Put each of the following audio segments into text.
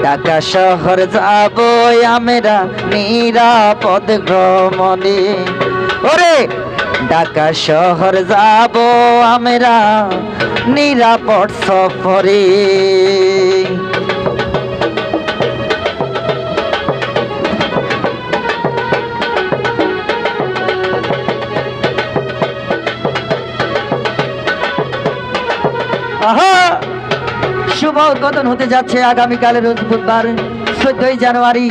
ঢাকা শহর যাব আমরা নিরাপদ ভ্রমণে। ওরে ঢাকা শহর যাব আমরা নিরাপদ সফরে। আহা, শুভ উদ্বোধন হতে যাচ্ছে আগামীকালের রোজ বুধবার 14 জানুয়ারি।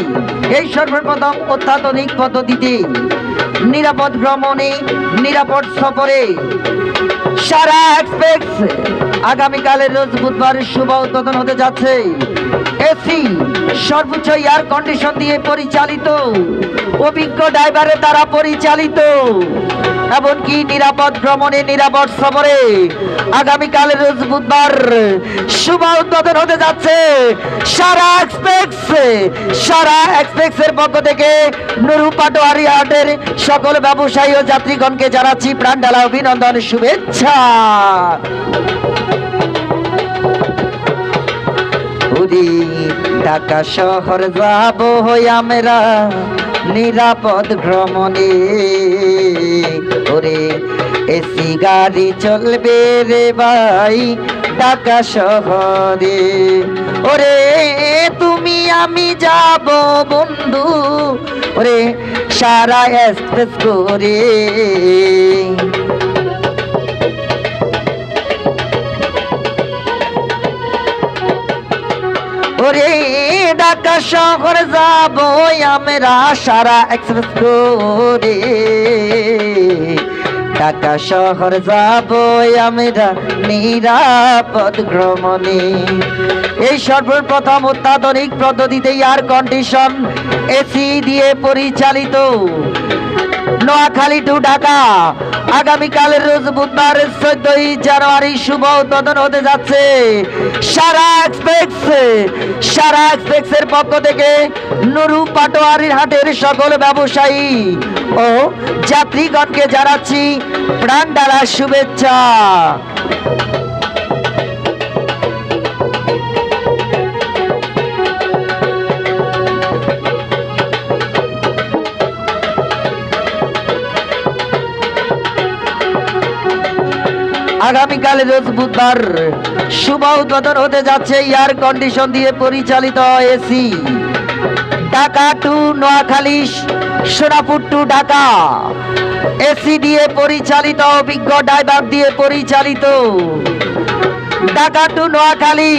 এই সর্বপ্রথম অত্যাধুনিক পদ্ধতিতে নিরাপদ ভ্রমণে নিরাপদ সফরে সারা এক্সপ্রেস আগামীকালের রোজ বুধবার শুভ উদ্বোধন হতে যাচ্ছে। এসি সর্বোচ্চ এয়ার কন্ডিশন দিয়ে পরিচালিত, অভিজ্ঞ ড্রাইভারের দ্বারা পরিচালিত, এমনকি নিরাপদ ভ্রমণে নিরাপদ সফরে আগামীকালের রোজ বুধবার শুভ উদ্বোধন হতে যাচ্ছে সারা এক্সপ্রেস। সারা এক্সপ্রেসের পক্ষ থেকে নুরু পাটোয়ারি হাটের সকল ব্যবসায়ী ও যাত্রীগণকে জানাচ্ছি প্রাণ ঢালা অভিনন্দন, শুভেচ্ছা। ঢাকা শহর যাব আমরা নিরাপদ ভ্রমণে। ওরে এসি গাড়ি চলবে রে ভাই ঢাকা শহরে। ওরে তুমি আমি যাব বন্ধু, ওরে সারা এক্সপ্রেস করে। ওরে ঢাকা শহর যাব আমরা সারা এক্সপ্রেস করে। ঢাকা শহর যাব আমরা নিরাপদ ভ্রমণে। এই সর্বপ্রথম অত্যাধুনিক পদ্ধতিতে এয়ার কন্ডিশন এসি দিয়ে পরিচালিত নোয়াখালী টু ঢাকা আগামীকালের রোজ বুধবার 14 জানুয়ারি শুভ উদ্বোধন হতে যাচ্ছে সারা এক্সপ্রেস। সারা এক্সপ্রেসের পক্ষ থেকে নুরু পাটোয়ারি হাটের সকল ব্যবসায়ী ও যাত্রীগণকে জানাচ্ছি প্রাণ ঢালা শুভেচ্ছা। আগামীকাল রোজ বুধবার শুভ উদ্বোধন হতে যাচ্ছে এয়ার কন্ডিশন দিয়ে পরিচালিত AC Dhaka to Noakhali, Sonapur to Dhaka, AC দিয়ে পরিচালিত, অভিজ্ঞ ড্রাইভার দিয়ে পরিচালিত ঢাকা টু নোয়াখালী।